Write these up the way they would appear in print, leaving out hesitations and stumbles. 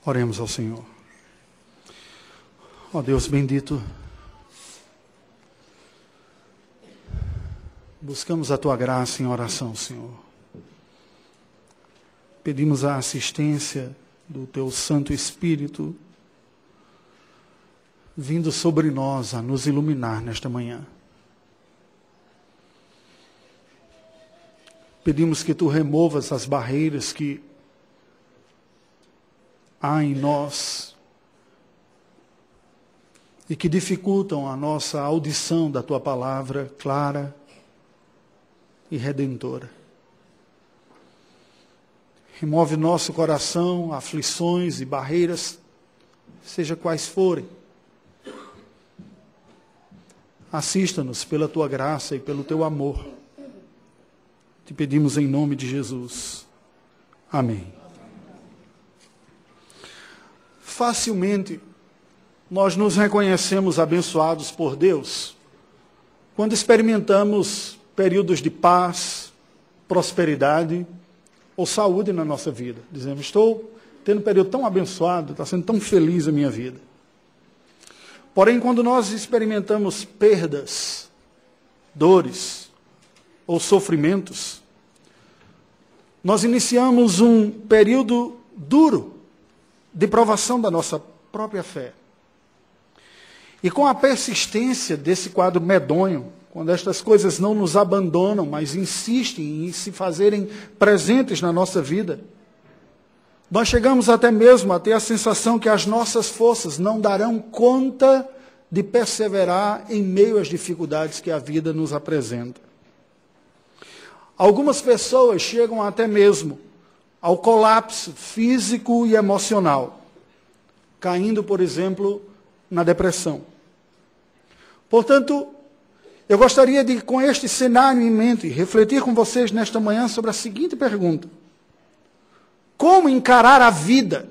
Oremos ao Senhor. Ó Deus bendito, buscamos a Tua graça em oração, Senhor. Pedimos a assistência do Teu Santo Espírito, vindo sobre nós a nos iluminar nesta manhã. Pedimos que Tu removas as barreiras que há em nós e que dificultam a nossa audição da Tua palavra clara e redentora. Remove nosso coração aflições e barreiras, seja quais forem. Assista-nos pela Tua graça e pelo Teu amor. Te pedimos em nome de Jesus. Amém. Facilmente, nós nos reconhecemos abençoados por Deus quando experimentamos períodos de paz, prosperidade ou saúde na nossa vida. Dizemos, estou tendo um período tão abençoado, está sendo tão feliz a minha vida. Porém, quando nós experimentamos perdas, dores ou sofrimentos, nós iniciamos um período duro de provação da nossa própria fé. E com a persistência desse quadro medonho, quando estas coisas não nos abandonam, mas insistem em se fazerem presentes na nossa vida, nós chegamos até mesmo a ter a sensação que as nossas forças não darão conta de perseverar em meio às dificuldades que a vida nos apresenta. Algumas pessoas chegam até mesmo ao colapso físico e emocional, caindo, por exemplo, na depressão. Portanto, eu gostaria de, com este cenário em mente, refletir com vocês nesta manhã sobre a seguinte pergunta: como encarar a vida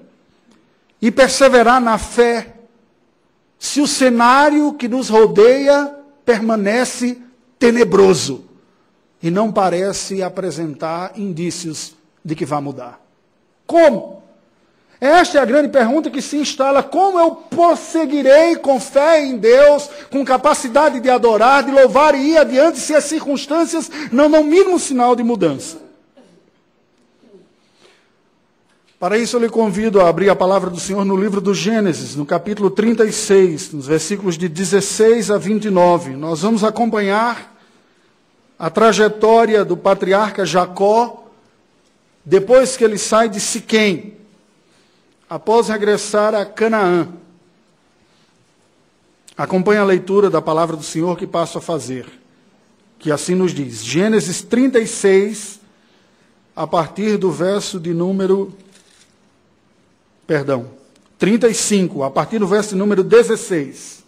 e perseverar na fé se o cenário que nos rodeia permanece tenebroso e não parece apresentar indícios de que vai mudar? Como? Esta é a grande pergunta que se instala. Como eu prosseguirei com fé em Deus, com capacidade de adorar, de louvar e ir adiante se as circunstâncias não dão mínimo sinal de mudança? Para isso eu lhe convido a abrir a palavra do Senhor no livro do Gênesis, no capítulo 36, nos versículos de 16 a 29. Nós vamos acompanhar a trajetória do patriarca Jacó, depois que ele sai de Siquém, após regressar a Canaã. Acompanhe a leitura da palavra do Senhor que passo a fazer, que assim nos diz. Gênesis 36, a partir do verso de número... 35, a partir do verso de número 16.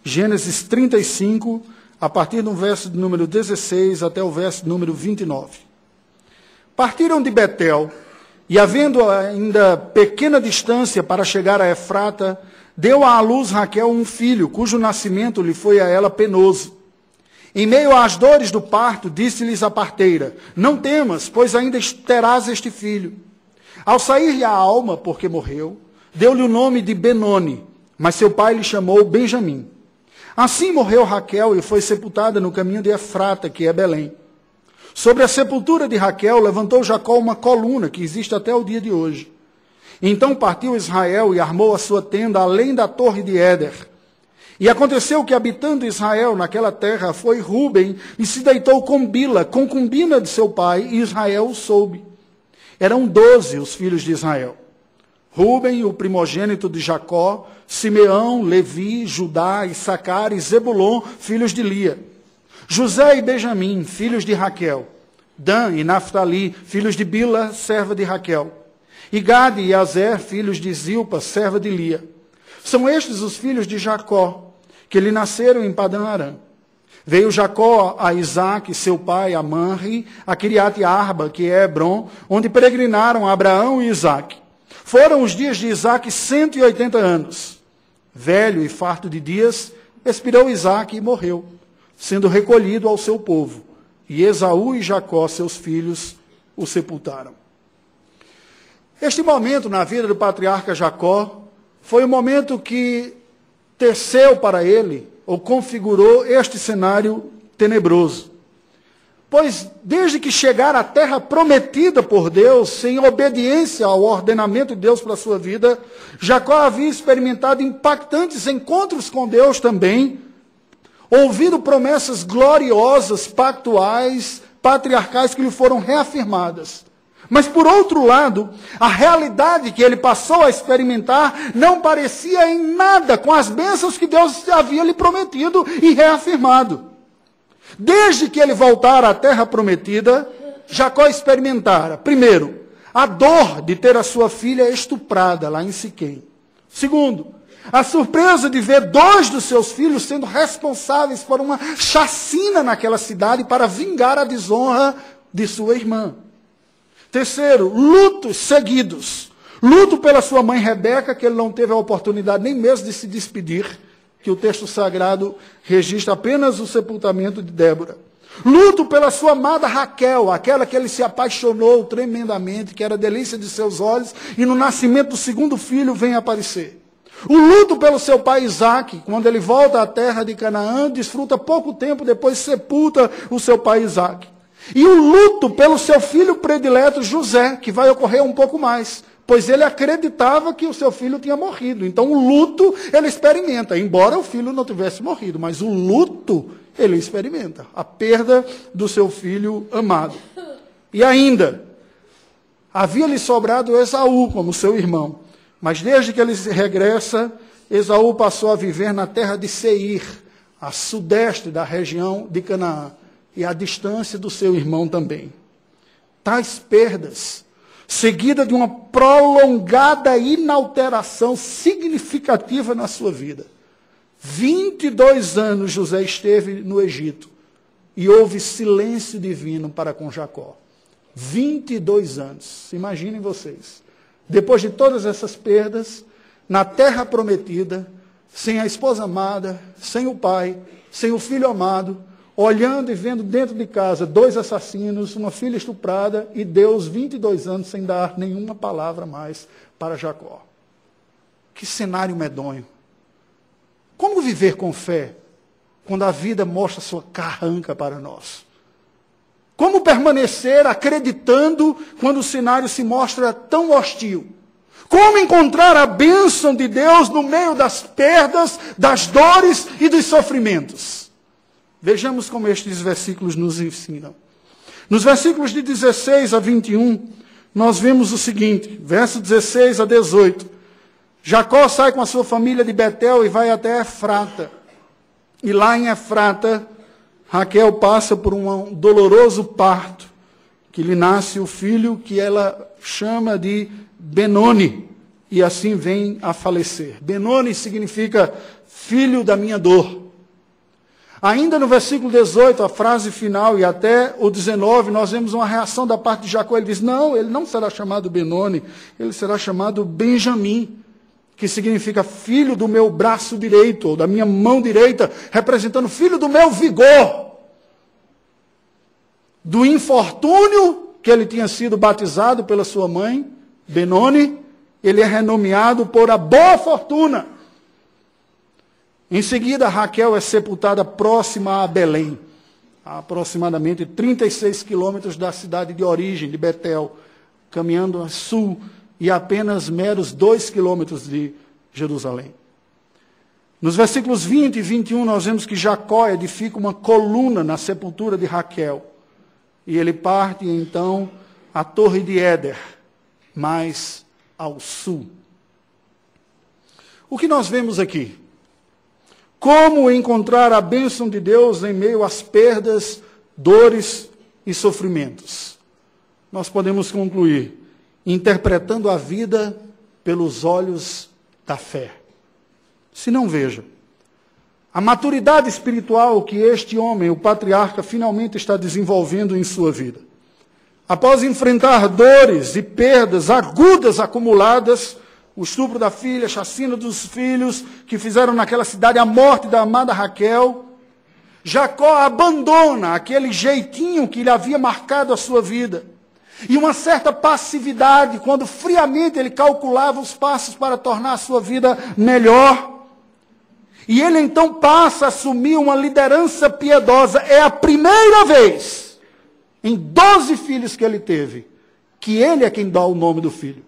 Gênesis 35, a partir do verso de número 16 até o verso de número 29. Partiram de Betel, e havendo ainda pequena distância para chegar a Efrata, deu à luz Raquel um filho, cujo nascimento lhe foi a ela penoso. Em meio às dores do parto, disse-lhes a parteira: não temas, pois ainda terás este filho. Ao sair-lhe a alma, porque morreu, deu-lhe o nome de Benoni, mas seu pai lhe chamou Benjamim. Assim morreu Raquel e foi sepultada no caminho de Efrata, que é Belém. Sobre a sepultura de Raquel, levantou Jacó uma coluna, que existe até o dia de hoje. Então partiu Israel e armou a sua tenda além da torre de Éder. E aconteceu que, habitando Israel naquela terra, foi Rúben e se deitou com Bila, concubina de seu pai, e Israel o soube. Eram 12 os filhos de Israel: Rúben, o primogênito de Jacó, Simeão, Levi, Judá, Issacar e Zebulon, filhos de Lia. José e Benjamim, filhos de Raquel. Dan e Naftali, filhos de Bila, serva de Raquel. E Gade e Azer, filhos de Zilpa, serva de Lia. São estes os filhos de Jacó, que lhe nasceram em Padã Arã. Veio Jacó a Isaque, seu pai, a Manre, a Quiriate Arba, que é Hebron, onde peregrinaram Abraão e Isaque. Foram os dias de Isaque 180 anos. Velho e farto de dias, expirou Isaque e morreu, sendo recolhido ao seu povo. E Esaú e Jacó, seus filhos, o sepultaram. Este momento na vida do patriarca Jacó foi o momento que teceu para ele, ou configurou este cenário tenebroso. Pois desde que chegara à terra prometida por Deus, em obediência ao ordenamento de Deus para a sua vida, Jacó havia experimentado impactantes encontros com Deus também, ouvido promessas gloriosas, pactuais, patriarcais que lhe foram reafirmadas. Mas, por outro lado, a realidade que ele passou a experimentar não parecia em nada com as bênçãos que Deus havia lhe prometido e reafirmado. Desde que ele voltara à terra prometida, Jacó experimentara, primeiro, a dor de ter a sua filha estuprada lá em Siquém. Segundo, a surpresa de ver 2 dos seus filhos sendo responsáveis por uma chacina naquela cidade para vingar a desonra de sua irmã. Terceiro, lutos seguidos. Luto pela sua mãe Rebeca, que ele não teve a oportunidade nem mesmo de se despedir, que o texto sagrado registra apenas o sepultamento de Débora. Luto pela sua amada Raquel, aquela que ele se apaixonou tremendamente, que era a delícia de seus olhos, e no nascimento do segundo filho vem aparecer. O luto pelo seu pai Isaque, quando ele volta à terra de Canaã, desfruta pouco tempo, depois sepulta o seu pai Isaque. E o luto pelo seu filho predileto José, que vai ocorrer um pouco mais, pois ele acreditava que o seu filho tinha morrido. Então o luto ele experimenta, embora o filho não tivesse morrido, mas o luto ele experimenta, a perda do seu filho amado. E ainda, havia-lhe sobrado Esaú como seu irmão, mas desde que ele regressa, Esaú passou a viver na terra de Seir, a sudeste da região de Canaã, e a distância do seu irmão também. Tais perdas, seguida de uma prolongada inalteração significativa na sua vida. 22 anos José esteve no Egito e houve silêncio divino para com Jacó. 22 anos, imaginem vocês. Depois de todas essas perdas, na terra prometida, sem a esposa amada, sem o pai, sem o filho amado, olhando e vendo dentro de casa 2 assassinos, uma filha estuprada, e Deus 22 anos sem dar nenhuma palavra mais para Jacó. Que cenário medonho. Como viver com fé quando a vida mostra sua carranca para nós? Como permanecer acreditando quando o cenário se mostra tão hostil? Como encontrar a bênção de Deus no meio das perdas, das dores e dos sofrimentos? Vejamos como estes versículos nos ensinam. Nos versículos de 16 a 21, nós vemos o seguinte, verso 16 a 18. Jacó sai com a sua família de Betel e vai até Efrata. E lá em Efrata, Raquel passa por um doloroso parto, que lhe nasce o filho que ela chama de Benoni, e assim vem a falecer. Benoni significa filho da minha dor. Ainda no versículo 18, a frase final, e até o 19, nós vemos uma reação da parte de Jacó. Ele diz, não, ele não será chamado Benoni, ele será chamado Benjamim, que significa filho do meu braço direito, ou da minha mão direita, representando filho do meu vigor. Do infortúnio que ele tinha sido batizado pela sua mãe, Benoni, ele é renomeado por a boa fortuna. Em seguida, Raquel é sepultada próxima a Belém, a aproximadamente 36 quilômetros da cidade de origem, de Betel, caminhando a sul, e apenas meros 2 quilômetros de Jerusalém. Nos versículos 20 e 21, nós vemos que Jacó edifica uma coluna na sepultura de Raquel, e ele parte, então, à torre de Éder, mais ao sul. O que nós vemos aqui? Como encontrar a bênção de Deus em meio às perdas, dores e sofrimentos? Nós podemos concluir, interpretando a vida pelos olhos da fé. Se não, veja, a maturidade espiritual que este homem, o patriarca, finalmente está desenvolvendo em sua vida. Após enfrentar dores e perdas agudas acumuladas, o estupro da filha, a chacina dos filhos, que fizeram naquela cidade a morte da amada Raquel, Jacó abandona aquele jeitinho que lhe havia marcado a sua vida. E uma certa passividade, quando friamente ele calculava os passos para tornar a sua vida melhor. E ele então passa a assumir uma liderança piedosa. É a primeira vez, em 12 filhos que ele teve, que ele é quem dá o nome do filho.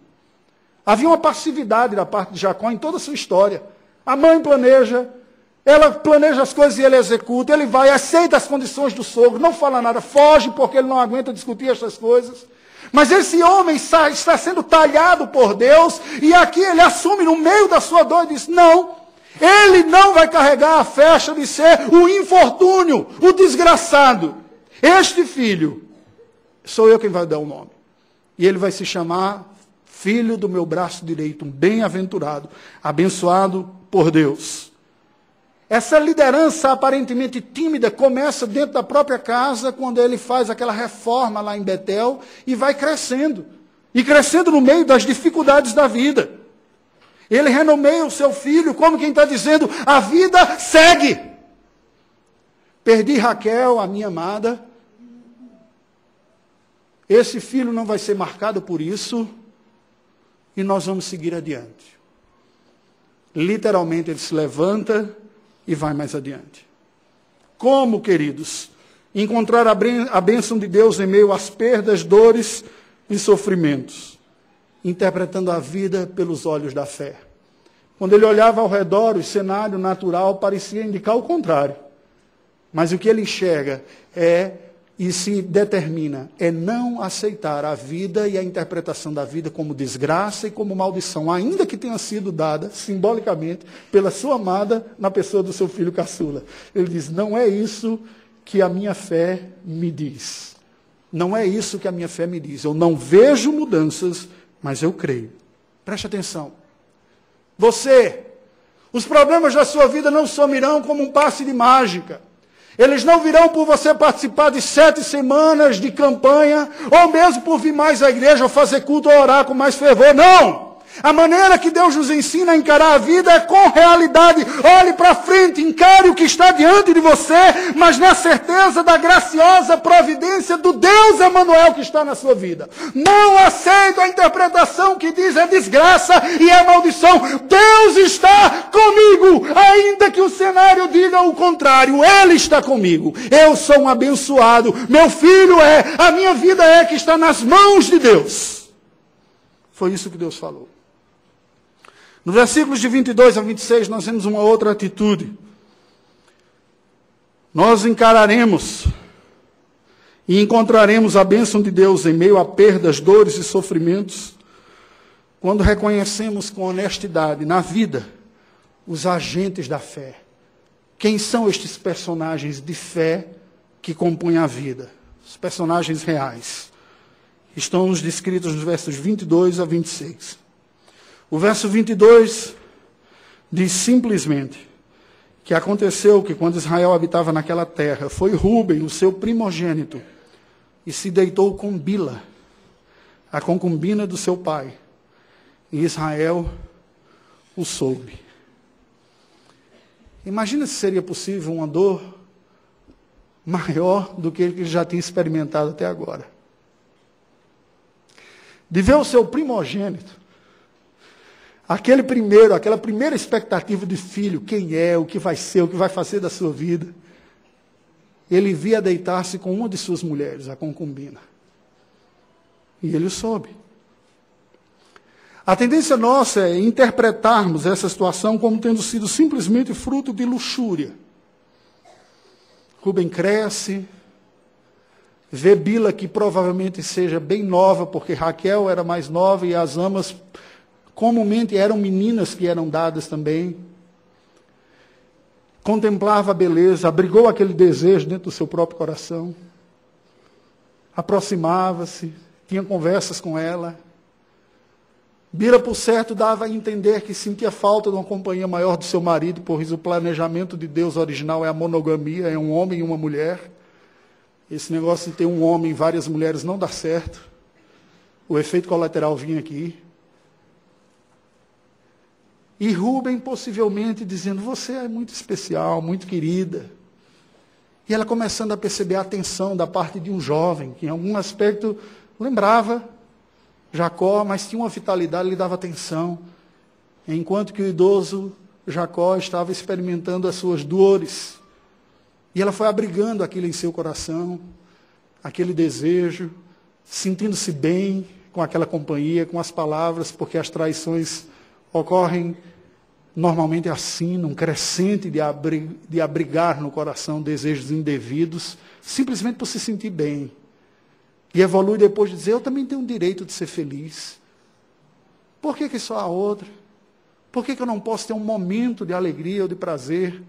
Havia uma passividade da parte de Jacó em toda a sua história. A mãe planeja, ela planeja as coisas e ele executa, ele vai, aceita as condições do sogro, não fala nada, foge porque ele não aguenta discutir essas coisas. Mas esse homem está sendo talhado por Deus, e aqui ele assume no meio da sua dor e diz, não, ele não vai carregar a faixa de ser o infortúnio, o desgraçado. Este filho, sou eu quem vai dar o nome. E ele vai se chamar filho do meu braço direito, um bem-aventurado, abençoado por Deus. Essa liderança aparentemente tímida começa dentro da própria casa, quando ele faz aquela reforma lá em Betel, e vai crescendo. E crescendo no meio das dificuldades da vida. Ele renomeia o seu filho, como quem está dizendo, a vida segue. Perdi Raquel, a minha amada. Esse filho não vai ser marcado por isso, e nós vamos seguir adiante. Literalmente ele se levanta e vai mais adiante. Como, queridos, encontrar a bênção de Deus em meio às perdas, dores e sofrimentos? Interpretando a vida pelos olhos da fé. Quando ele olhava ao redor, o cenário natural parecia indicar o contrário. Mas o que ele enxerga e se determina, é não aceitar a vida e a interpretação da vida como desgraça e como maldição, ainda que tenha sido dada, simbolicamente, pela sua amada na pessoa do seu filho caçula. Ele diz, não é isso que a minha fé me diz. Não é isso que a minha fé me diz. Eu não vejo mudanças, mas eu creio. Preste atenção. Você, os problemas da sua vida não sumirão como um passe de mágica. Eles não virão por você participar de 7 semanas de campanha, ou mesmo por vir mais à igreja, ou fazer culto, ou orar com mais fervor. Não! A maneira que Deus nos ensina a encarar a vida é com realidade. Olhe para frente, encare o que está diante de você, mas na certeza da graciosa providência do Deus Emanuel que está na sua vida. Não aceito a interpretação que diz é desgraça e é maldição. Deus está comigo, ainda que o cenário diga o contrário. Ele está comigo. Eu sou um abençoado. Meu filho a minha vida que está nas mãos de Deus. Foi isso que Deus falou. No versículos de 22 a 26, nós vemos uma outra atitude. Nós encararemos e encontraremos a bênção de Deus em meio a perdas, dores e sofrimentos, quando reconhecemos com honestidade na vida os agentes da fé. Quem são estes personagens de fé que compõem a vida? Os personagens reais. Estão nos descritos nos versos 22 a 26. O verso 22 diz simplesmente que aconteceu que quando Israel habitava naquela terra, foi Rúben, o seu primogênito, e se deitou com Bila, a concubina do seu pai. E Israel o soube. Imagina se seria possível uma dor maior do que ele já tinha experimentado até agora. De ver o seu primogênito, aquela primeira expectativa de filho, quem é, o que vai ser, o que vai fazer da sua vida. Ele via deitar-se com uma de suas mulheres, a concubina. E ele o soube. A tendência nossa é interpretarmos essa situação como tendo sido simplesmente fruto de luxúria. Rúben cresce, vê Bila, que provavelmente seja bem nova, porque Raquel era mais nova e as amas comumente eram meninas que eram dadas também. Contemplava a beleza, abrigou aquele desejo dentro do seu próprio coração. Aproximava-se, tinha conversas com ela. Bila, por certo, dava a entender que sentia falta de uma companhia maior do seu marido, pois o planejamento de Deus original é a monogamia, é um homem e uma mulher. Esse negócio de ter um homem e várias mulheres não dá certo. O efeito colateral vinha aqui. E Rúben possivelmente dizendo, você é muito especial, muito querida. E ela começando a perceber a atenção da parte de um jovem, que em algum aspecto lembrava Jacó, mas tinha uma vitalidade, lhe dava atenção, enquanto que o idoso Jacó estava experimentando as suas dores. E ela foi abrigando aquilo em seu coração, aquele desejo, sentindo-se bem com aquela companhia, com as palavras, porque as traições ocorrem normalmente assim, num crescente de abrigar no coração desejos indevidos, simplesmente por se sentir bem. E evolui depois de dizer, eu também tenho o direito de ser feliz. Por que só a outra? Por que eu não posso ter um momento de alegria ou de prazer?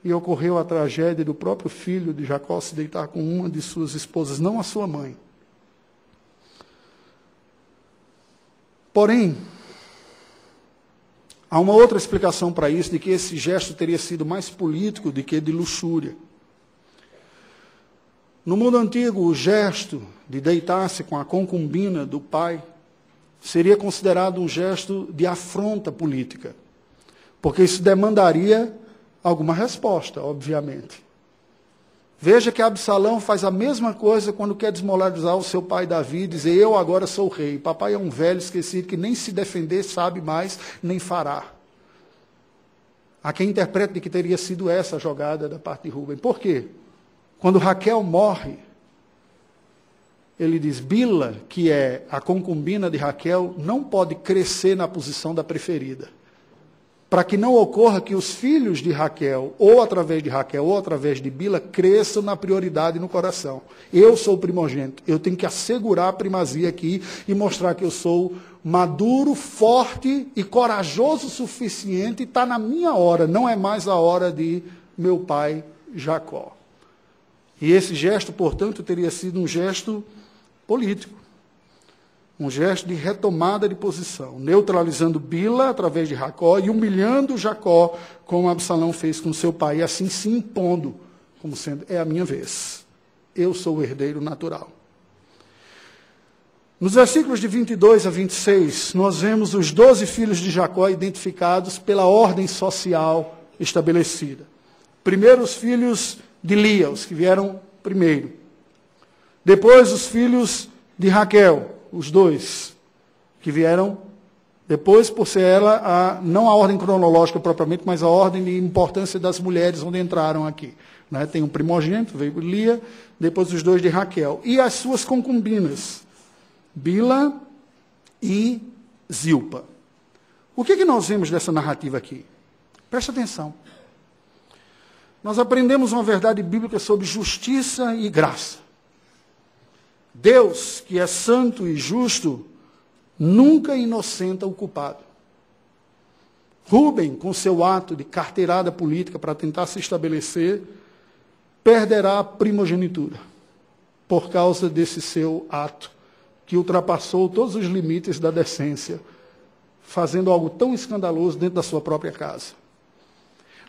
E ocorreu a tragédia do próprio filho de Jacó se deitar com uma de suas esposas, não a sua mãe. Porém, há uma outra explicação para isso, de que esse gesto teria sido mais político do que de luxúria. No mundo antigo, o gesto de deitar-se com a concubina do pai seria considerado um gesto de afronta política, porque isso demandaria alguma resposta, obviamente. Veja que Absalão faz a mesma coisa quando quer desmoralizar o seu pai Davi, dizer, eu agora sou rei. Papai é um velho esquecido que nem se defender sabe mais, nem fará. Há quem interprete de que teria sido essa a jogada da parte de Rúben. Por quê? Quando Raquel morre, ele diz, Bila, que é a concubina de Raquel, não pode crescer na posição da preferida. Para que não ocorra que os filhos de Raquel, ou através de Raquel, ou através de Bila, cresçam na prioridade no coração. Eu sou o primogênito, eu tenho que assegurar a primazia aqui e mostrar que eu sou maduro, forte e corajoso o suficiente, e está na minha hora, não é mais a hora de meu pai Jacó. E esse gesto, portanto, teria sido um gesto político. Um gesto de retomada de posição, neutralizando Bila através de Jacó e humilhando Jacó, como Absalão fez com seu pai, e assim se impondo, como sendo, é a minha vez. Eu sou o herdeiro natural. Nos versículos de 22 a 26, nós vemos os 12 filhos de Jacó identificados pela ordem social estabelecida. Primeiro os filhos de Lia, os que vieram primeiro. Depois os filhos de Raquel, os dois, que vieram depois, por ser ela, não a ordem cronológica propriamente, mas a ordem de importância das mulheres onde entraram aqui. Né? Tem um primogênito, veio Lia, depois os dois de Raquel. E as suas concubinas, Bila e Zilpa. O que nós vemos dessa narrativa aqui? Presta atenção. Nós aprendemos uma verdade bíblica sobre justiça e graça. Deus, que é santo e justo, nunca inocenta o culpado. Rúben, com seu ato de carteirada política para tentar se estabelecer, perderá a primogenitura por causa desse seu ato, que ultrapassou todos os limites da decência, fazendo algo tão escandaloso dentro da sua própria casa.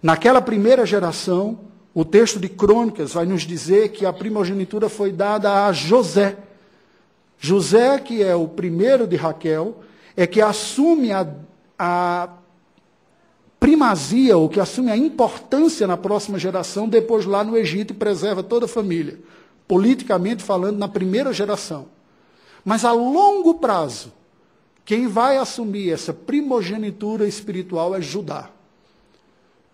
Naquela primeira geração, o texto de Crônicas vai nos dizer que a primogenitura foi dada a José. José, que é o primeiro de Raquel, é que assume a primazia, ou que assume a importância na próxima geração, depois lá no Egito, e preserva toda a família, politicamente falando, na primeira geração. Mas a longo prazo, quem vai assumir essa primogenitura espiritual é Judá.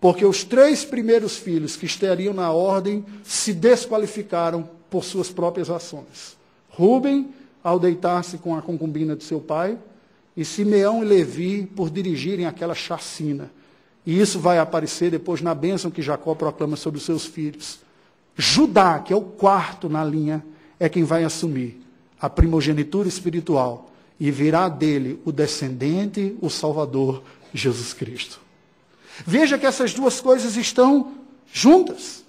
Porque os 3 primeiros filhos que estariam na ordem se desqualificaram por suas próprias ações. Rúben, ao deitar-se com a concubina de seu pai, e Simeão e Levi por dirigirem aquela chacina. E isso vai aparecer depois na bênção que Jacó proclama sobre os seus filhos. Judá, que é o 4º na linha, é quem vai assumir a primogenitura espiritual, e virá dele o descendente, o Salvador, Jesus Cristo. Veja que essas duas coisas estão juntas.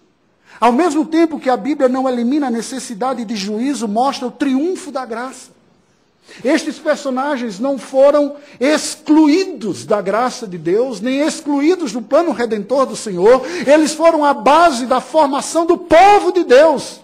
Ao mesmo tempo que a Bíblia não elimina a necessidade de juízo, mostra o triunfo da graça. Estes personagens não foram excluídos da graça de Deus, nem excluídos do plano redentor do Senhor. Eles foram a base da formação do povo de Deus.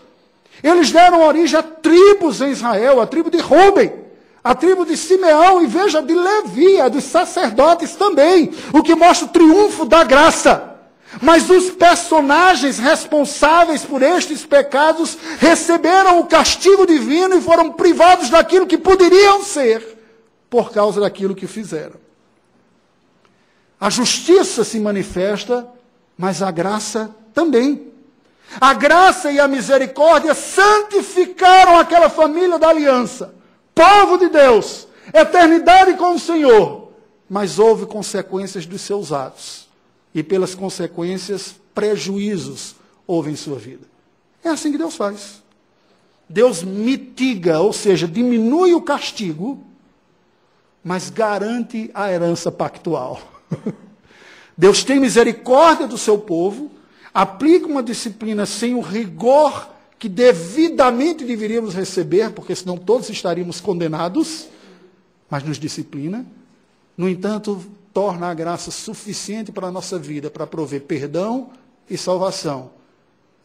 Eles deram origem a tribos em Israel, a tribo de Rúben, a tribo de Simeão, e veja, de Levi, a dos sacerdotes também, o que mostra o triunfo da graça. Mas os personagens responsáveis por estes pecados receberam o castigo divino e foram privados daquilo que poderiam ser por causa daquilo que fizeram. A justiça se manifesta, mas a graça também. A graça e a misericórdia santificaram aquela família da aliança. Povo de Deus, eternidade com o Senhor. Mas houve consequências dos seus atos. E pelas consequências, prejuízos houve em sua vida. É assim que Deus faz. Deus mitiga, ou seja, diminui o castigo, mas garante a herança pactual. Deus tem misericórdia do seu povo, aplica uma disciplina sem o rigor que devidamente deveríamos receber, porque senão todos estaríamos condenados, mas nos disciplina. No entanto, torna a graça suficiente para a nossa vida, para prover perdão e salvação,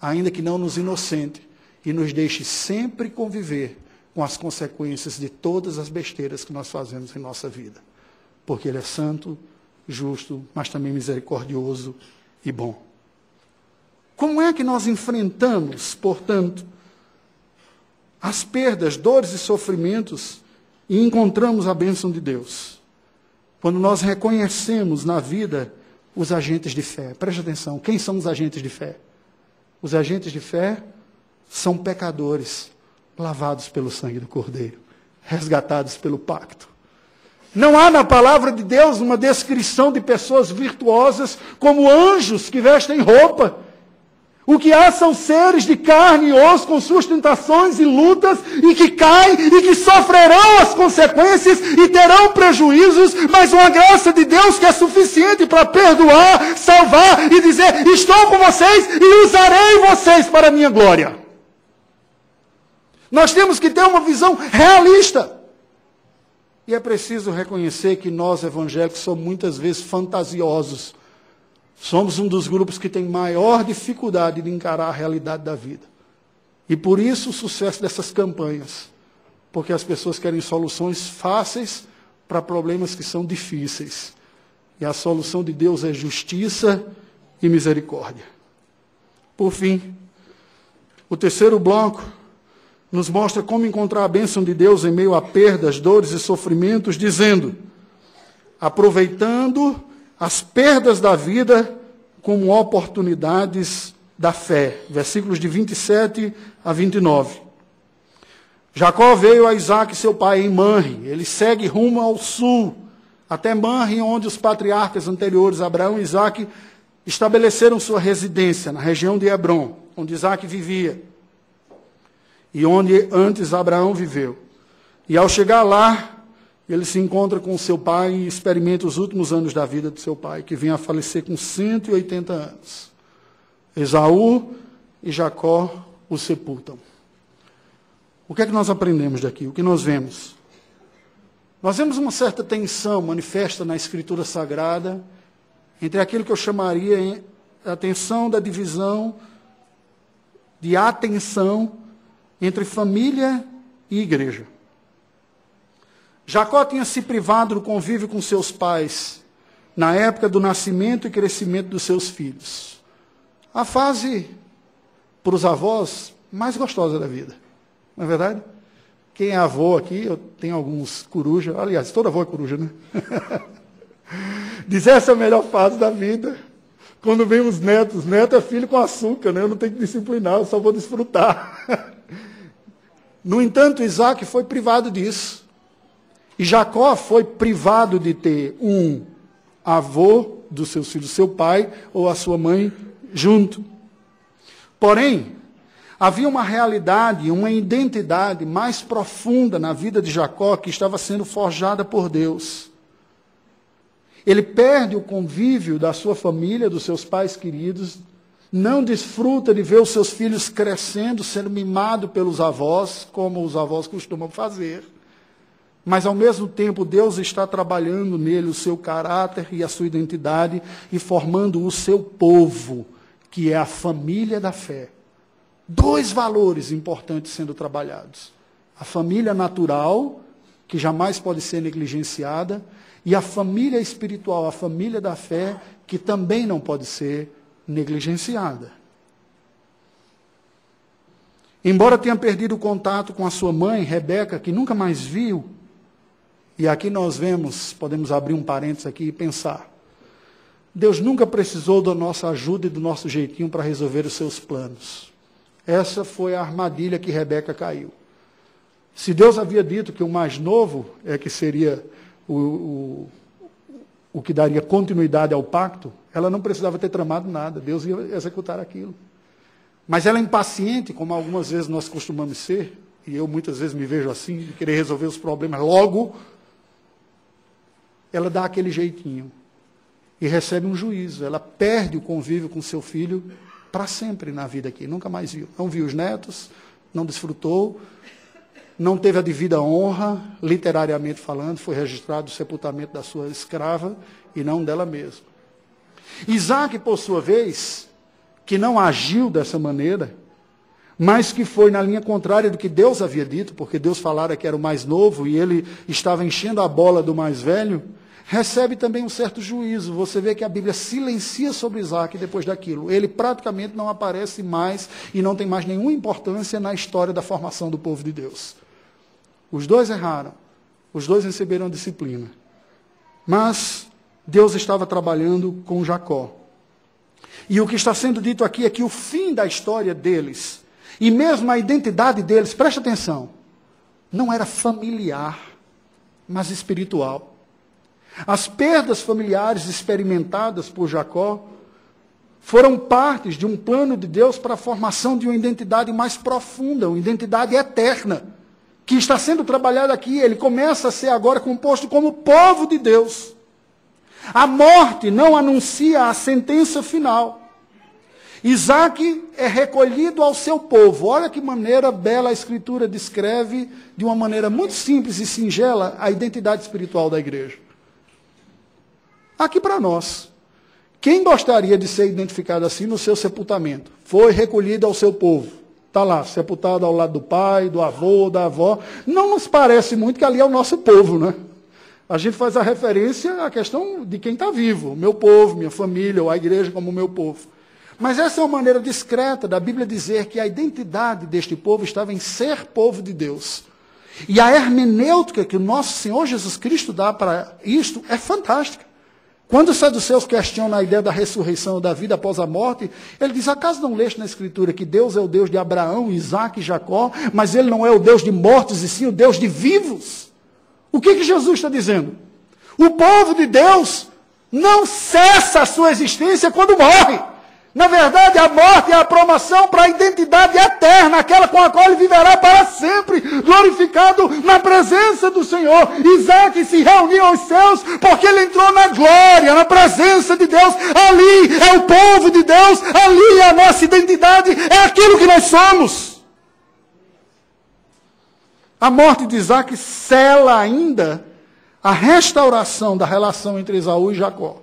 ainda que não nos inocente, e nos deixe sempre conviver com as consequências de todas as besteiras que nós fazemos em nossa vida. Porque Ele é santo, justo, mas também misericordioso e bom. Como é que nós enfrentamos, portanto, as perdas, dores e sofrimentos e encontramos a bênção de Deus? Quando nós reconhecemos na vida os agentes de fé. Preste atenção, quem são os agentes de fé? Os agentes de fé são pecadores, lavados pelo sangue do Cordeiro, resgatados pelo pacto. Não há na palavra de Deus uma descrição de pessoas virtuosas como anjos que vestem roupa. O que há são seres de carne e osso com suas tentações e lutas e que caem e que sofrerão as consequências e terão prejuízos, mas uma graça de Deus que é suficiente para perdoar, salvar e dizer: estou com vocês e usarei vocês para a minha glória. Nós temos que ter uma visão realista. E é preciso reconhecer que nós, evangélicos, somos muitas vezes fantasiosos. Somos um dos grupos que tem maior dificuldade de encarar a realidade da vida. E por isso o sucesso dessas campanhas. Porque as pessoas querem soluções fáceis para problemas que são difíceis. E a solução de Deus é justiça e misericórdia. Por fim, o terceiro bloco nos mostra como encontrar a bênção de Deus em meio a perdas, dores e sofrimentos, dizendo: aproveitando as perdas da vida como oportunidades da fé. Versículos de 27 a 29. Jacó veio a Isaque, seu pai, em Manre. Ele segue rumo ao sul, até Manre, onde os patriarcas anteriores, Abraão e Isaque, estabeleceram sua residência, na região de Hebrom, onde Isaque vivia, e onde antes Abraão viveu. E ao chegar lá, ele se encontra com seu pai e experimenta os últimos anos da vida de seu pai, que vinha a falecer com 180 anos. Esaú e Jacó o sepultam. O que é que nós aprendemos daqui? O que nós vemos? Nós vemos uma certa tensão manifesta na Escritura Sagrada entre aquilo que eu chamaria a tensão da divisão de atenção entre família e igreja. Jacó tinha se privado do convívio com seus pais na época do nascimento e crescimento dos seus filhos. A fase, para os avós, mais gostosa da vida. Não é verdade? Quem é avô aqui, eu tenho alguns corujas, aliás, toda avó é coruja, né? Diz, essa é a melhor fase da vida. Quando vem os netos, neto é filho com açúcar, né? Eu não tenho que disciplinar, eu só vou desfrutar. No entanto, Isaque foi privado disso. E Jacó foi privado de ter um avô dos seus filhos, seu pai ou a sua mãe junto. Porém, havia uma realidade, uma identidade mais profunda na vida de Jacó que estava sendo forjada por Deus. Ele perde o convívio da sua família, dos seus pais queridos, não desfruta de ver os seus filhos crescendo, sendo mimado pelos avós, como os avós costumam fazer. Mas, ao mesmo tempo, Deus está trabalhando nele o seu caráter e a sua identidade e formando o seu povo, que é a família da fé. Dois valores importantes sendo trabalhados. A família natural, que jamais pode ser negligenciada, e a família espiritual, a família da fé, que também não pode ser negligenciada. Embora tenha perdido o contato com a sua mãe, Rebeca, que nunca mais viu, e aqui nós vemos, podemos abrir um parênteses aqui e pensar, Deus nunca precisou da nossa ajuda e do nosso jeitinho para resolver os seus planos. Essa foi a armadilha que Rebeca caiu. Se Deus havia dito que o mais novo é que seria o que daria continuidade ao pacto, ela não precisava ter tramado nada, Deus ia executar aquilo. Mas ela é impaciente, como algumas vezes nós costumamos ser, e eu muitas vezes me vejo assim, de querer resolver os problemas logo, ela dá aquele jeitinho e recebe um juízo. Ela perde o convívio com seu filho para sempre na vida aqui, nunca mais viu. Não viu os netos, não desfrutou, não teve a devida honra, literariamente falando, foi registrado o sepultamento da sua escrava e não dela mesma. Isaac, por sua vez, que não agiu dessa maneira, mas que foi na linha contrária do que Deus havia dito, porque Deus falara que era o mais novo e ele estava enchendo a bola do mais velho, recebe também um certo juízo. Você vê que a Bíblia silencia sobre Isaac depois daquilo. Ele praticamente não aparece mais e não tem mais nenhuma importância na história da formação do povo de Deus. Os dois erraram, os dois receberam disciplina. Mas Deus estava trabalhando com Jacó. E o que está sendo dito aqui é que o fim da história deles, e mesmo a identidade deles, preste atenção, não era familiar, mas espiritual. As perdas familiares experimentadas por Jacó foram partes de um plano de Deus para a formação de uma identidade mais profunda, uma identidade eterna, que está sendo trabalhada aqui. Ele começa a ser agora composto como povo de Deus. A morte não anuncia a sentença final. Isaac é recolhido ao seu povo. Olha que maneira bela a Escritura descreve, de uma maneira muito simples e singela, a identidade espiritual da igreja. Aqui para nós, quem gostaria de ser identificado assim no seu sepultamento? Foi recolhido ao seu povo. Está lá, sepultado ao lado do pai, do avô, da avó. Não nos parece muito que ali é o nosso povo, né? A gente faz a referência à questão de quem está vivo, meu povo, minha família, ou a igreja como meu povo. Mas essa é uma maneira discreta da Bíblia dizer que a identidade deste povo estava em ser povo de Deus. E a hermenêutica que o nosso Senhor Jesus Cristo dá para isto é fantástica. Quando os saduceus questionam a ideia da ressurreição da vida após a morte, ele diz, acaso não leste na Escritura que Deus é o Deus de Abraão, Isaque e Jacó, mas ele não é o Deus de mortos e sim o Deus de vivos? O que Jesus está dizendo? O povo de Deus não cessa a sua existência quando morre. Na verdade, a morte é a promoção para a identidade eterna, aquela com a qual ele viverá para sempre, glorificado na presença do Senhor. Isaac se reuniu aos céus porque ele entrou na glória, na presença de Deus. Ali é o povo de Deus, ali é a nossa identidade, é aquilo que nós somos. A morte de Isaac sela ainda a restauração da relação entre Esaú e Jacó.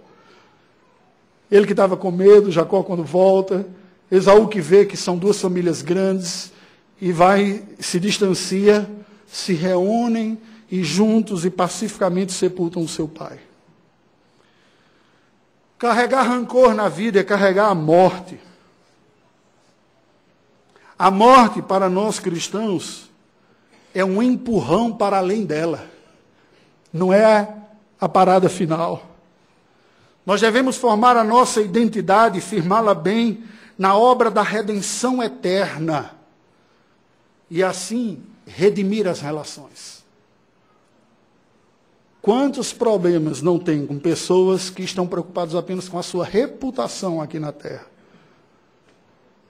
Ele que estava com medo, Jacó quando volta, Esaú que vê que são duas famílias grandes, e vai, se distancia, se reúnem e juntos e pacificamente sepultam o seu pai. Carregar rancor na vida é carregar a morte. A morte para nós cristãos é um empurrão para além dela. Não é a parada final. Nós devemos formar a nossa identidade e firmá-la bem na obra da redenção eterna. E assim, redimir as relações. Quantos problemas não tem com pessoas que estão preocupadas apenas com a sua reputação aqui na terra?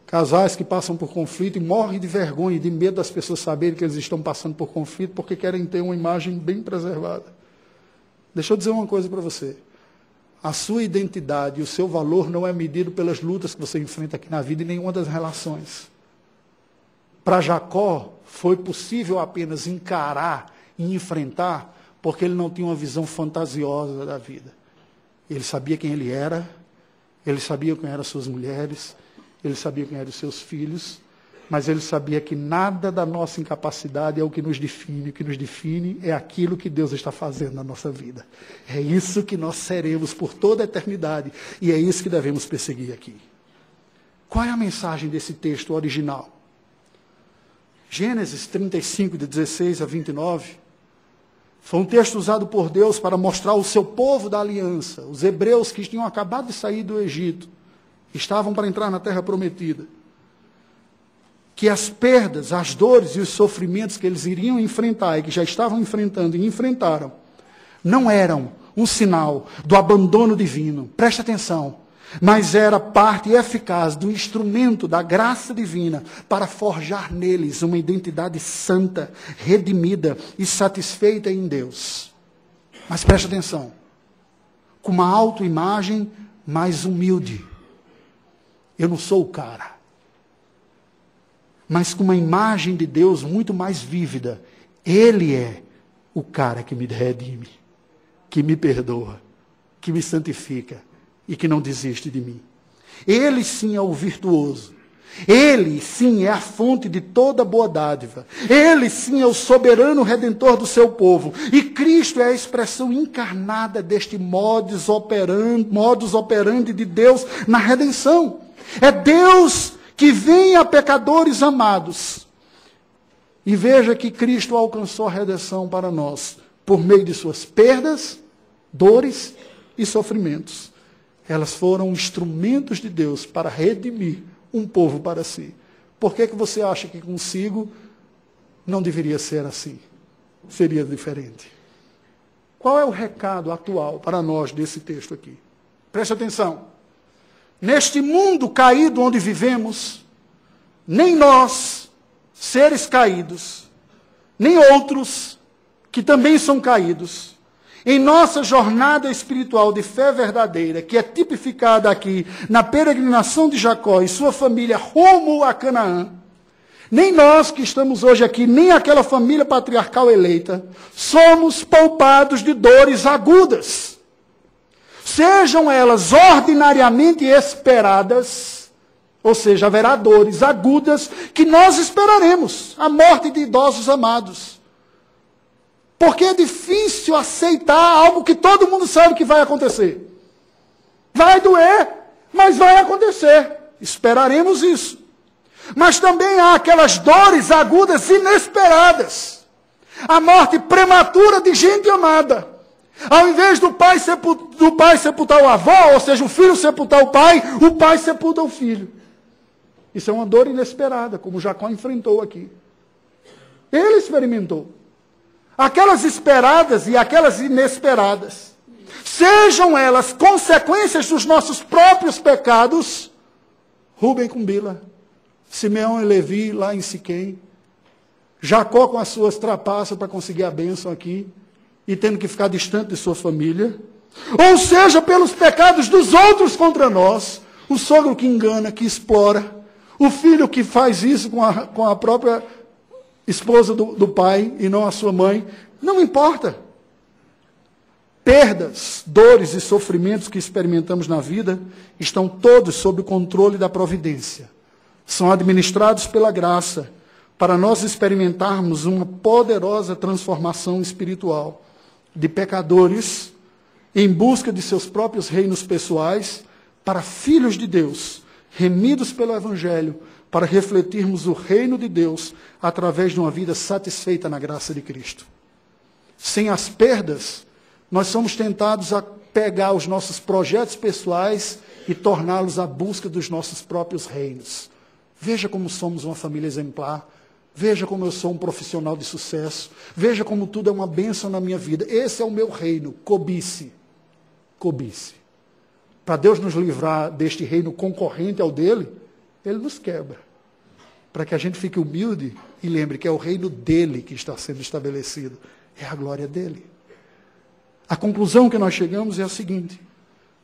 Casais que passam por conflito e morrem de vergonha e de medo das pessoas saberem que eles estão passando por conflito porque querem ter uma imagem bem preservada. Deixa eu dizer uma coisa para você. A sua identidade e o seu valor não é medido pelas lutas que você enfrenta aqui na vida e nenhuma das relações. Para Jacó, foi possível apenas encarar e enfrentar porque ele não tinha uma visão fantasiosa da vida. Ele sabia quem ele era, ele sabia quem eram suas mulheres, ele sabia quem eram os seus filhos, mas ele sabia que nada da nossa incapacidade é o que nos define. O que nos define é aquilo que Deus está fazendo na nossa vida. É isso que nós seremos por toda a eternidade. E é isso que devemos perseguir aqui. Qual é a mensagem desse texto original? Gênesis 35, de 16 a 29, foi um texto usado por Deus para mostrar o seu povo da aliança, os hebreus que tinham acabado de sair do Egito, estavam para entrar na terra prometida, que as perdas, as dores e os sofrimentos que eles iriam enfrentar e que já estavam enfrentando e enfrentaram, não eram um sinal do abandono divino. Preste atenção. Mas era parte eficaz do instrumento da graça divina para forjar neles uma identidade santa, redimida e satisfeita em Deus. Mas preste atenção, com uma autoimagem mais humilde. Eu não sou o cara. Mas com uma imagem de Deus muito mais vívida. Ele é o cara que me redime, que me perdoa, que me santifica e que não desiste de mim. Ele sim é o virtuoso. Ele sim é a fonte de toda boa dádiva. Ele sim é o soberano redentor do seu povo. E Cristo é a expressão encarnada deste modus operandi de Deus na redenção. É Deus que vem a pecadores amados. E veja que Cristo alcançou a redenção para nós por meio de suas perdas, dores e sofrimentos. Elas foram instrumentos de Deus para redimir um povo para si. Por que você acha que consigo não deveria ser assim? Seria diferente. Qual é o recado atual para nós desse texto aqui? Preste atenção. Neste mundo caído onde vivemos, nem nós, seres caídos, nem outros que também são caídos, em nossa jornada espiritual de fé verdadeira, que é tipificada aqui na peregrinação de Jacó e sua família rumo a Canaã, nem nós que estamos hoje aqui, nem aquela família patriarcal eleita, somos poupados de dores agudas. Sejam elas ordinariamente esperadas, ou seja, haverá dores agudas que nós esperaremos, a morte de idosos amados. Porque é difícil aceitar algo que todo mundo sabe que vai acontecer. Vai doer, mas vai acontecer. Esperaremos isso. Mas também há aquelas dores agudas inesperadas. A morte prematura de gente amada. Ao invés do pai sepultar o avô, ou seja, o filho sepultar o pai sepulta o filho. Isso é uma dor inesperada, como Jacó enfrentou aqui. Ele experimentou. Aquelas esperadas e aquelas inesperadas, sejam elas consequências dos nossos próprios pecados, Rúben com Bila, Simeão e Levi lá em Siquém, Jacó com as suas trapaças para conseguir a bênção aqui, e tendo que ficar distante de sua família, ou seja, pelos pecados dos outros contra nós, o sogro que engana, que explora, o filho que faz isso com a própria esposa do pai e não a sua mãe, não importa. Perdas, dores e sofrimentos que experimentamos na vida estão todos sob o controle da providência. São administrados pela graça para nós experimentarmos uma poderosa transformação espiritual de pecadores em busca de seus próprios reinos pessoais para filhos de Deus, remidos pelo Evangelho, para refletirmos o reino de Deus através de uma vida satisfeita na graça de Cristo. Sem as perdas, nós somos tentados a pegar os nossos projetos pessoais e torná-los à busca dos nossos próprios reinos. Veja como somos uma família exemplar. Veja como eu sou um profissional de sucesso. Veja como tudo é uma bênção na minha vida. Esse é o meu reino. Cobice. Cobice. Para Deus nos livrar deste reino concorrente ao dele, Ele nos quebra. Para que a gente fique humilde e lembre que é o reino dele que está sendo estabelecido. É a glória dele. A conclusão que nós chegamos é a seguinte: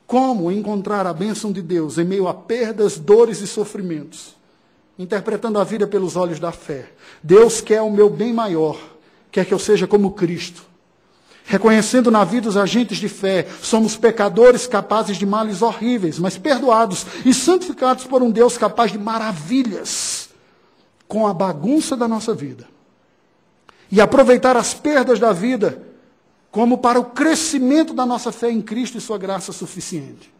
como encontrar a bênção de Deus em meio a perdas, dores e sofrimentos? Interpretando a vida pelos olhos da fé. Deus quer o meu bem maior, quer que eu seja como Cristo. Reconhecendo na vida os agentes de fé, somos pecadores capazes de males horríveis, mas perdoados e santificados por um Deus capaz de maravilhas com a bagunça da nossa vida. E aproveitar as perdas da vida como para o crescimento da nossa fé em Cristo e sua graça suficiente.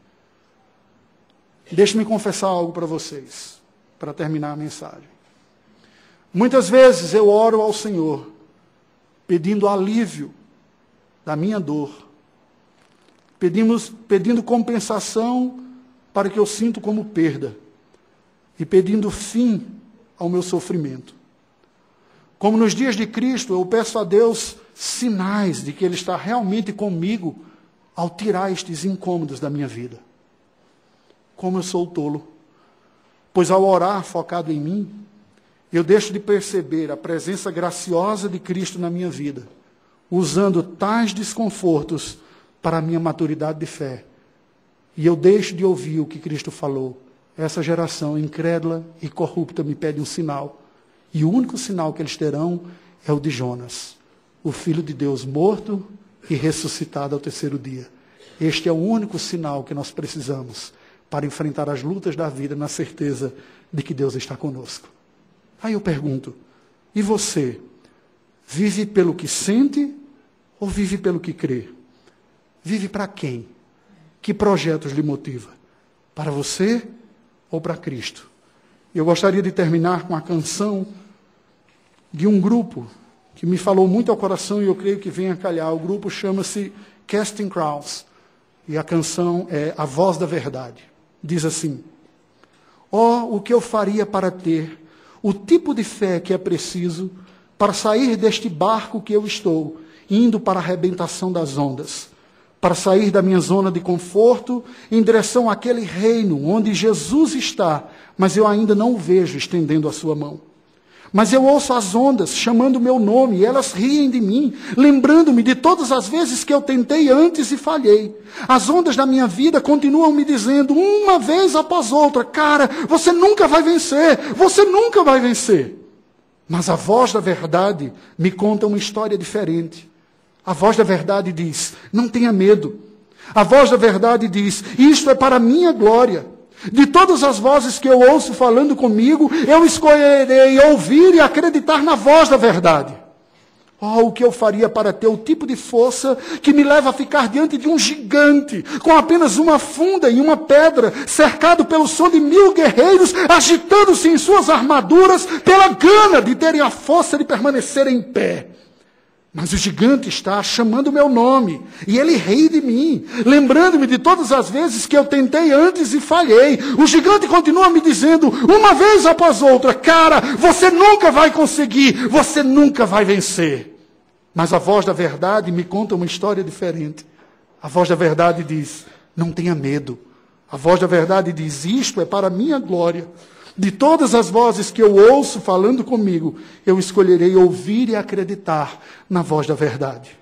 Deixe-me confessar algo para vocês, para terminar a mensagem. Muitas vezes eu oro ao Senhor, pedindo alívio da minha dor, pedindo compensação para o que eu sinto como perda, e pedindo fim ao meu sofrimento. Como nos dias de Cristo, eu peço a Deus sinais de que Ele está realmente comigo ao tirar estes incômodos da minha vida. Como eu sou tolo, pois ao orar focado em mim, eu deixo de perceber a presença graciosa de Cristo na minha vida, usando tais desconfortos para a minha maturidade de fé. E eu deixo de ouvir o que Cristo falou. Essa geração incrédula e corrupta me pede um sinal. E o único sinal que eles terão é o de Jonas, o Filho de Deus morto e ressuscitado ao terceiro dia. Este é o único sinal que nós precisamos para enfrentar as lutas da vida na certeza de que Deus está conosco. Aí eu pergunto, e você? Vive pelo que sente ou vive pelo que crê? Vive para quem? Que projetos lhe motiva? Para você ou para Cristo? Eu gostaria de terminar com a canção de um grupo que me falou muito ao coração e eu creio que vem a calhar. O grupo chama-se Casting Crowns e a canção é A Voz da Verdade. Diz assim: o que eu faria para ter o tipo de fé que é preciso para sair deste barco que eu estou, indo para a arrebentação das ondas, para sair da minha zona de conforto em direção àquele reino onde Jesus está, mas eu ainda não o vejo estendendo a sua mão. Mas eu ouço as ondas chamando o meu nome, e elas riem de mim, lembrando-me de todas as vezes que eu tentei antes e falhei. As ondas da minha vida continuam me dizendo, uma vez após outra, cara, você nunca vai vencer, você nunca vai vencer. Mas a voz da verdade me conta uma história diferente. A voz da verdade diz, não tenha medo. A voz da verdade diz, isto é para a minha glória. De todas as vozes que eu ouço falando comigo, eu escolherei ouvir e acreditar na voz da verdade. O que eu faria para ter o tipo de força que me leva a ficar diante de um gigante, com apenas uma funda e uma pedra, cercado pelo som de 1000 guerreiros, agitando-se em suas armaduras, pela gana de terem a força de permanecer em pé. Mas o gigante está chamando o meu nome, e ele ri de mim, lembrando-me de todas as vezes que eu tentei antes e falhei. O gigante continua me dizendo, uma vez após outra, cara, você nunca vai conseguir, você nunca vai vencer. Mas a voz da verdade me conta uma história diferente. A voz da verdade diz, não tenha medo. A voz da verdade diz, isto é para a minha glória. De todas as vozes que eu ouço falando comigo, eu escolherei ouvir e acreditar na voz da verdade.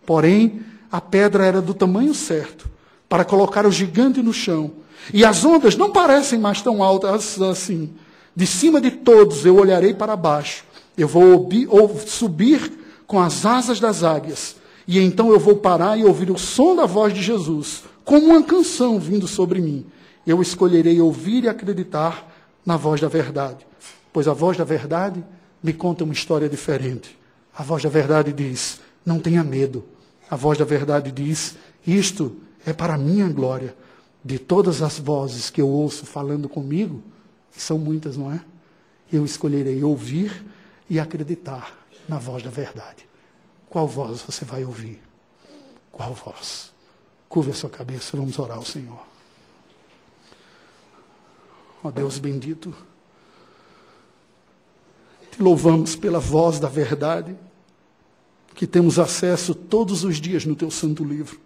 Porém, a pedra era do tamanho certo para colocar o gigante no chão. E as ondas não parecem mais tão altas assim. De cima de todos eu olharei para baixo. Eu vou subir com as asas das águias. E então eu vou parar e ouvir o som da voz de Jesus, como uma canção vindo sobre mim. Eu escolherei ouvir e acreditar na voz da verdade, pois a voz da verdade me conta uma história diferente. A voz da verdade diz, não tenha medo. A voz da verdade diz, isto é para a minha glória. De todas as vozes que eu ouço falando comigo, que são muitas, não é? Eu escolherei ouvir e acreditar na voz da verdade. Qual voz você vai ouvir? Qual voz? Curve a sua cabeça, vamos orar ao Senhor. Ó Deus bendito, te louvamos pela voz da verdade, que temos acesso todos os dias no teu santo livro.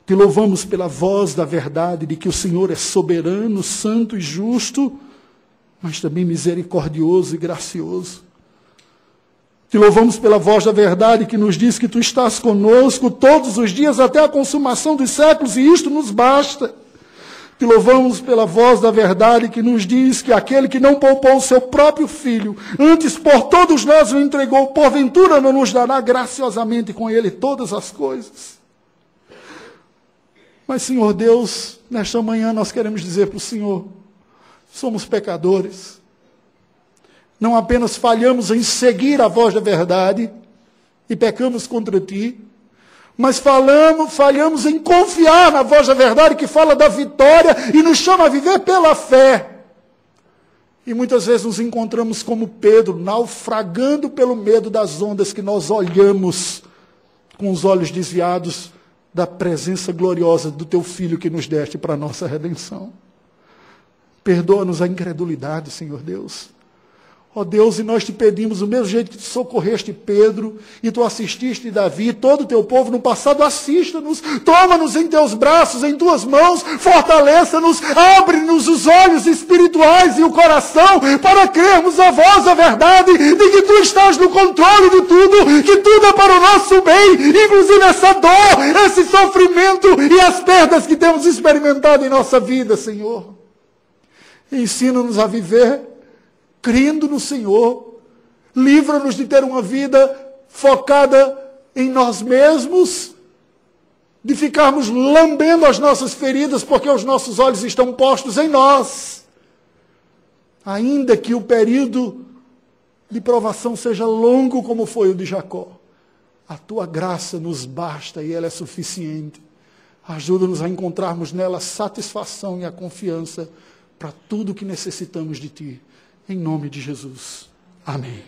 Te louvamos pela voz da verdade, de que o Senhor é soberano, santo e justo, mas também misericordioso e gracioso. Te louvamos pela voz da verdade, que nos diz que tu estás conosco todos os dias até a consumação dos séculos, e isto nos basta. Te louvamos pela voz da verdade que nos diz que aquele que não poupou o seu próprio filho, antes por todos nós o entregou, porventura não nos dará graciosamente com ele todas as coisas. Mas, Senhor Deus, nesta manhã nós queremos dizer para o Senhor, somos pecadores. Não apenas falhamos em seguir a voz da verdade e pecamos contra Ti, Mas falhamos em confiar na voz da verdade que fala da vitória e nos chama a viver pela fé. E muitas vezes nos encontramos como Pedro, naufragando pelo medo das ondas que nós olhamos com os olhos desviados da presença gloriosa do teu Filho que nos deste para a nossa redenção. Perdoa-nos a incredulidade, Senhor Deus. Ó Deus, e nós te pedimos, do mesmo jeito que tu socorreste Pedro, e tu assististe Davi, e todo o teu povo no passado, assista-nos, toma-nos em teus braços, em tuas mãos, fortaleça-nos, abre-nos os olhos espirituais e o coração, para crermos a voz da verdade, de que tu estás no controle de tudo, que tudo é para o nosso bem, inclusive essa dor, esse sofrimento e as perdas que temos experimentado em nossa vida, Senhor. Ensina-nos a viver crendo no Senhor, livra-nos de ter uma vida focada em nós mesmos, de ficarmos lambendo as nossas feridas, porque os nossos olhos estão postos em nós. Ainda que o período de provação seja longo como foi o de Jacó, a tua graça nos basta e ela é suficiente. Ajuda-nos a encontrarmos nela a satisfação e a confiança para tudo o que necessitamos de ti. Em nome de Jesus. Amém.